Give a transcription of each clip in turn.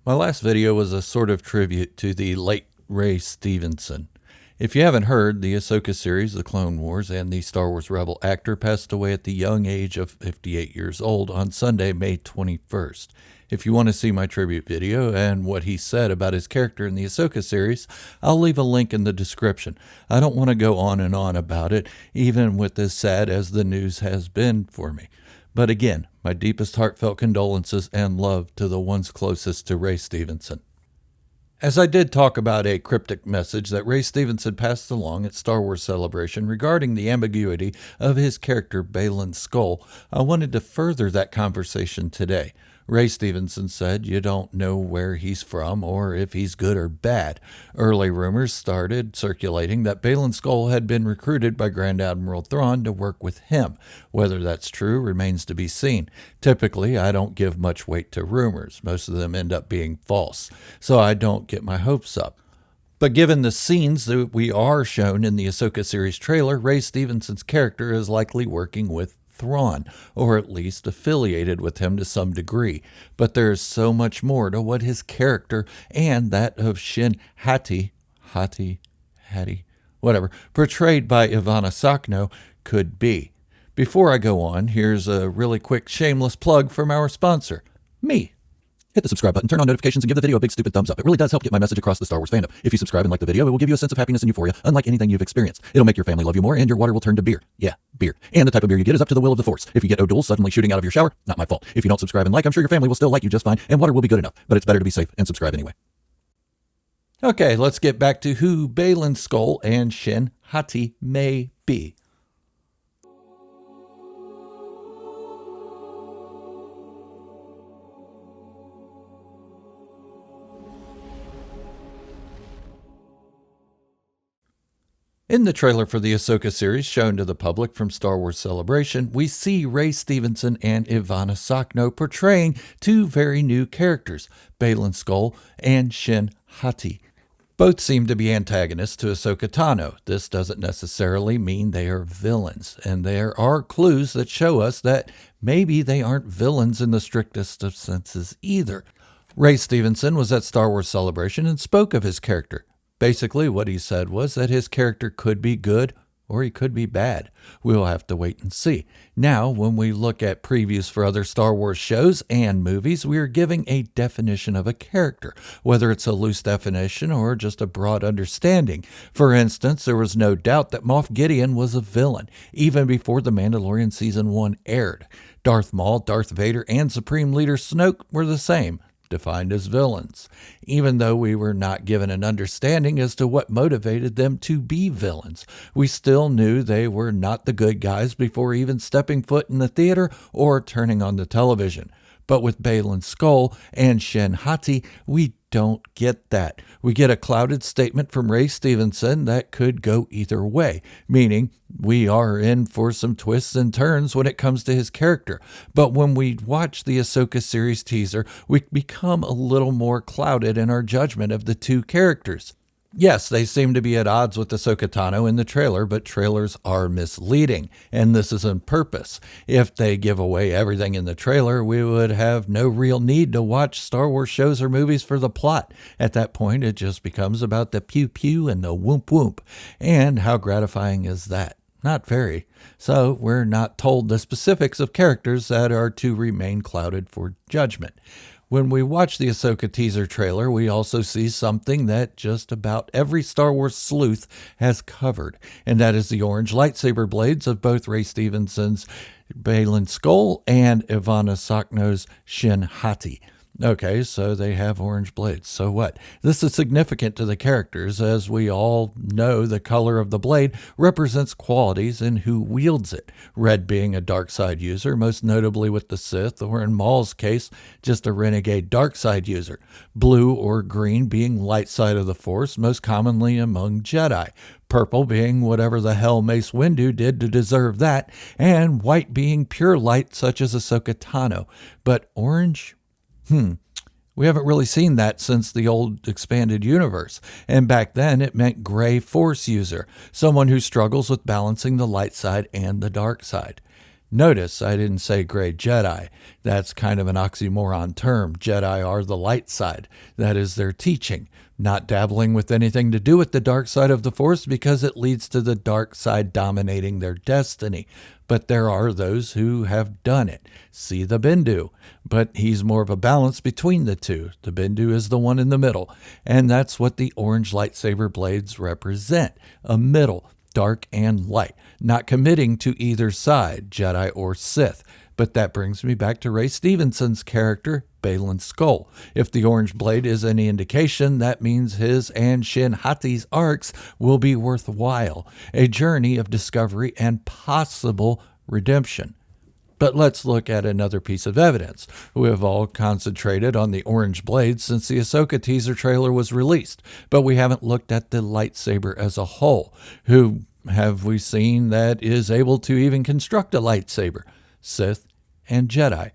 My last video was a sort of tribute to the late Ray Stevenson. If you haven't heard, the Ahsoka series, The Clone Wars, and the Star Wars Rebel actor passed away at the young age of 58 years old on Sunday, May 21st. If you want to see my tribute video and what he said about his character in the Ahsoka series, I'll leave a link in the description. I don't want to go on and on about it, even with as sad as the news has been for me. But again, my deepest heartfelt condolences and love to the ones closest to Ray Stevenson. As I did talk about a cryptic message that Ray Stevenson passed along at Star Wars Celebration regarding the ambiguity of his character Baylan Skoll, I wanted to further that conversation today. Ray Stevenson said you don't know where he's from or if he's good or bad. Early rumors started circulating that Baylan Skoll had been recruited by Grand Admiral Thrawn to work with him. Whether that's true remains to be seen. Typically, I don't give much weight to rumors. Most of them end up being false, so I don't get my hopes up. But given the scenes that we are shown in the Ahsoka series trailer, Ray Stevenson's character is likely working with Thrawn, or at least affiliated with him to some degree. But there is so much more to what his character and that of Shin Hati, portrayed by Ivanna Sakhno, could be. Before I go on, here's a really quick shameless plug from our sponsor, me. Hit the subscribe button, turn on notifications, and give the video a big stupid thumbs up. It really does help get my message across the Star Wars fandom. If you subscribe and like the video, it will give you a sense of happiness and euphoria, unlike anything you've experienced. It'll make your family love you more, and your water will turn to beer. Yeah, beer. And the type of beer you get is up to the will of the Force. If you get O'Doul suddenly shooting out of your shower, not my fault. If you don't subscribe and like, I'm sure your family will still like you just fine, and water will be good enough. But it's better to be safe and subscribe anyway. Okay, let's get back to who Baylan Skoll and Shin Hati may be. In the trailer for the Ahsoka series shown to the public from Star Wars Celebration, we see Ray Stevenson and Ivanna Sakhno portraying two very new characters, Baylan Skoll and Shin Hati. Both seem to be antagonists to Ahsoka Tano. This doesn't necessarily mean they are villains, and there are clues that show us that maybe they aren't villains in the strictest of senses either. Ray Stevenson was at Star Wars Celebration and spoke of his character. Basically, what he said was that his character could be good or he could be bad. We'll have to wait and see. Now, when we look at previews for other Star Wars shows and movies, we are giving a definition of a character, whether it's a loose definition or just a broad understanding. For instance, there was no doubt that Moff Gideon was a villain, even before The Mandalorian Season 1 aired. Darth Maul, Darth Vader, and Supreme Leader Snoke were the same, defined as villains, even though we were not given an understanding as to what motivated them to be villains. We still knew they were not the good guys before even stepping foot in the theater or turning on the television. But with Baylan Skoll and Shin Hati, we don't get that. We get a clouded statement from Ray Stevenson that could go either way, meaning we are in for some twists and turns when it comes to his character. But when we watch the Ahsoka series teaser, we become a little more clouded in our judgment of the two characters. Yes, they seem to be at odds with Ahsoka Tano in the trailer, but trailers are misleading, and this is on purpose. If they give away everything in the trailer, we would have no real need to watch Star Wars shows or movies for the plot. At that point, it just becomes about the pew-pew and the whoop-whoop. And how gratifying is that? Not very. So we're not told the specifics of characters that are to remain clouded for judgment. When we watch the Ahsoka teaser trailer, we also see something that just about every Star Wars sleuth has covered, and that is the orange lightsaber blades of both Ray Stevenson's Baylan Skoll and Ivanna Sakhno's Shin Hati. Okay, so they have orange blades. So what? This is significant to the characters, as we all know the color of the blade represents qualities in who wields it. Red being a dark side user, most notably with the Sith, or in Maul's case, just a renegade dark side user. Blue or green being light side of the Force, most commonly among Jedi. Purple being whatever the hell Mace Windu did to deserve that, and white being pure light such as Ahsoka Tano. But orange? We haven't really seen that since the old expanded universe, and back then it meant gray Force user, someone who struggles with balancing the light side and the dark side. Notice I didn't say gray Jedi. That's kind of an oxymoron term. Jedi are the light side. That is their teaching. Not dabbling with anything to do with the dark side of the Force because it leads to the dark side dominating their destiny. But there are those who have done it. See the Bendu. But he's more of a balance between the two. The Bendu is the one in the middle. And that's what the orange lightsaber blades represent. A middle, dark and light. Not committing to either side, Jedi or Sith. But that brings me back to Ray Stevenson's character, Baylan Skoll. If the orange blade is any indication, that means his and Shin Hati's arcs will be worthwhile, a journey of discovery and possible redemption. But let's look at another piece of evidence. We have all concentrated on the orange blade since the Ahsoka teaser trailer was released, but we haven't looked at the lightsaber as a whole. Who have we seen that is able to even construct a lightsaber? Sith and Jedi.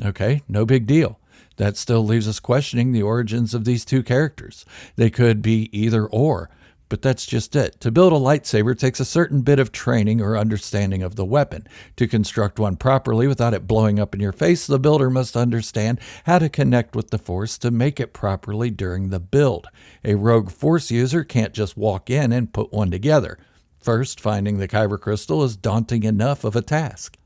Okay, no big deal. That still leaves us questioning the origins of these two characters. They could be either or, but that's just it. To build a lightsaber takes a certain bit of training or understanding of the weapon. To construct one properly without it blowing up in your face, the builder must understand how to connect with the Force to make it properly during the build. A rogue Force user can't just walk in and put one together. First, finding the kyber crystal is daunting enough of a task.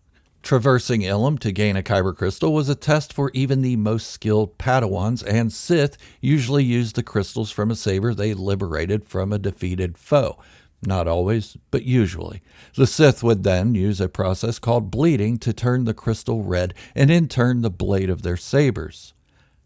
Traversing Ilum to gain a kyber crystal was a test for even the most skilled Padawans, and Sith usually used the crystals from a saber they liberated from a defeated foe. Not always, but usually. The Sith would then use a process called bleeding to turn the crystal red and in turn the blade of their sabers.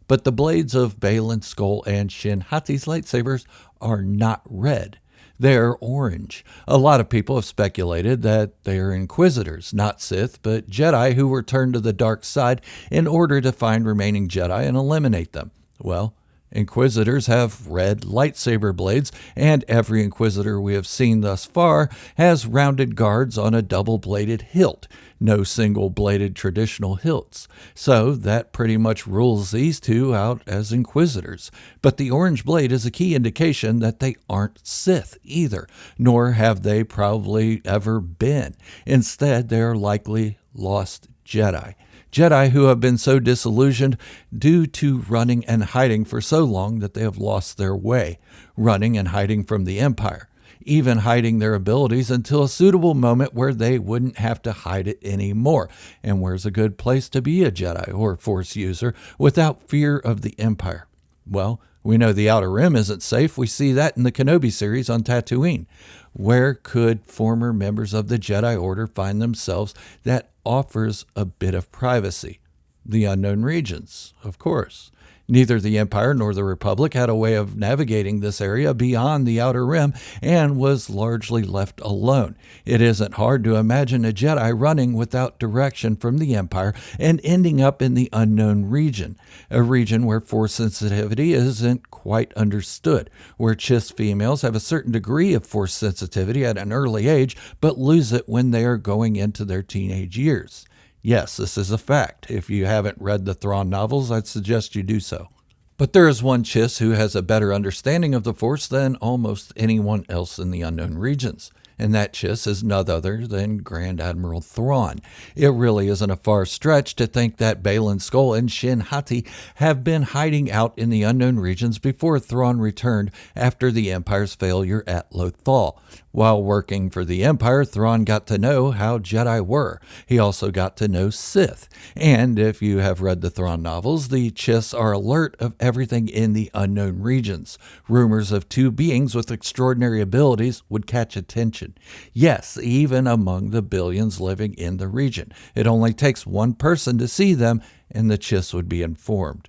But the blades of Baylan Skoll and Shin Hati's lightsabers are not red. They're orange. A lot of people have speculated that they're Inquisitors, not Sith, but Jedi who were turned to the dark side in order to find remaining Jedi and eliminate them. Well, Inquisitors have red lightsaber blades, and every Inquisitor we have seen thus far has rounded guards on a double-bladed hilt, no single-bladed traditional hilts. So that pretty much rules these two out as Inquisitors. But the orange blade is a key indication that they aren't Sith either, nor have they probably ever been. Instead, they are likely lost Jedi. Jedi who have been so disillusioned due to running and hiding for so long that they have lost their way, running and hiding from the Empire, even hiding their abilities until a suitable moment where they wouldn't have to hide it anymore. And where's a good place to be a Jedi or Force user without fear of the Empire? Well, we know the Outer Rim isn't safe. We see that in the Kenobi series on Tatooine. Where could former members of the Jedi Order find themselves that offers a bit of privacy? The unknown regions, of course. Neither the Empire nor the Republic had a way of navigating this area beyond the Outer Rim and was largely left alone. It isn't hard to imagine a Jedi running without direction from the Empire and ending up in the unknown region, a region where Force sensitivity isn't quite understood, where Chiss females have a certain degree of Force sensitivity at an early age but lose it when they are going into their teenage years. Yes, this is a fact. If you haven't read the Thrawn novels, I'd suggest you do so. But there is one Chiss who has a better understanding of the Force than almost anyone else in the unknown regions. And that Chiss is none other than Grand Admiral Thrawn. It really isn't a far stretch to think that Baylan Skoll and Shin Hati have been hiding out in the unknown regions before Thrawn returned after the Empire's failure at Lothal. While working for the Empire, Thrawn got to know how Jedi were. He also got to know Sith. And if you have read the Thrawn novels, the Chiss are alert of everything in the unknown regions. Rumors of two beings with extraordinary abilities would catch attention. Yes, even among the billions living in the region. It only takes one person to see them, and the Chiss would be informed.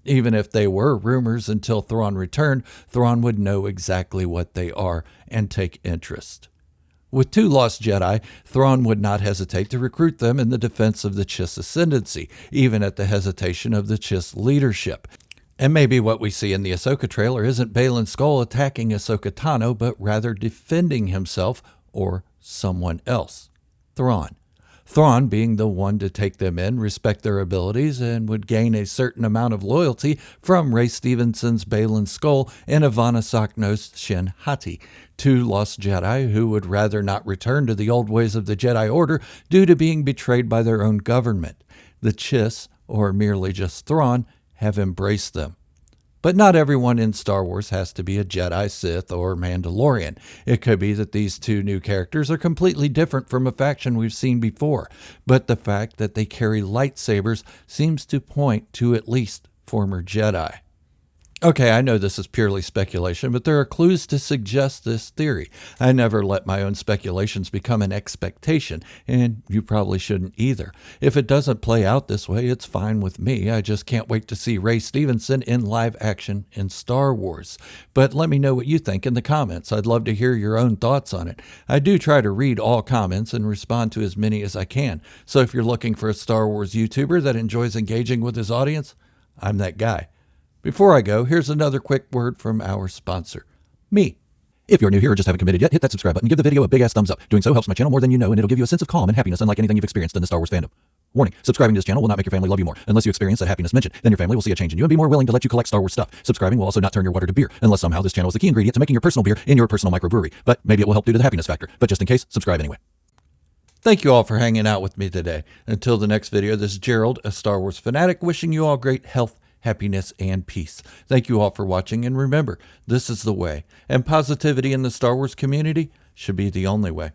Even if they were rumors until Thrawn returned, Thrawn would know exactly what they are and take interest. With two lost Jedi, Thrawn would not hesitate to recruit them in the defense of the Chiss ascendancy, even at the hesitation of the Chiss leadership. And maybe what we see in the Ahsoka trailer isn't Baylan Skoll attacking Ahsoka Tano, but rather defending himself or someone else. Thrawn. Thrawn being the one to take them in, respect their abilities, and would gain a certain amount of loyalty from Ray Stevenson's Baylan Skoll and Ivanna Sakhno's Shin Hati, two lost Jedi who would rather not return to the old ways of the Jedi Order due to being betrayed by their own government. The Chiss, or merely just Thrawn, have embraced them. But not everyone in Star Wars has to be a Jedi, Sith, or Mandalorian. It could be that these two new characters are completely different from a faction we've seen before, but the fact that they carry lightsabers seems to point to at least former Jedi. Okay, I know this is purely speculation, but there are clues to suggest this theory. I never let my own speculations become an expectation, and you probably shouldn't either. If it doesn't play out this way, it's fine with me. I just can't wait to see Ray Stevenson in live action in Star Wars. But let me know what you think in the comments. I'd love to hear your own thoughts on it. I do try to read all comments and respond to as many as I can. So if you're looking for a Star Wars YouTuber that enjoys engaging with his audience, I'm that guy. Before I go, here's another quick word from our sponsor, me. If you're new here or just haven't committed yet, hit that subscribe button, give the video a big-ass thumbs up. Doing so helps my channel more than you know, and it'll give you a sense of calm and happiness unlike anything you've experienced in the Star Wars fandom. Warning, subscribing to this channel will not make your family love you more. Unless you experience that happiness mentioned, then your family will see a change in you and be more willing to let you collect Star Wars stuff. Subscribing will also not turn your water to beer, unless somehow this channel is the key ingredient to making your personal beer in your personal microbrewery. But maybe it will help due to the happiness factor. But just in case, subscribe anyway. Thank you all for hanging out with me today. Until the next video, this is Gerald, a Star Wars fanatic, wishing you all great health, happiness, and peace. Thank you all for watching, and remember, this is the way, and positivity in the Star Wars community should be the only way.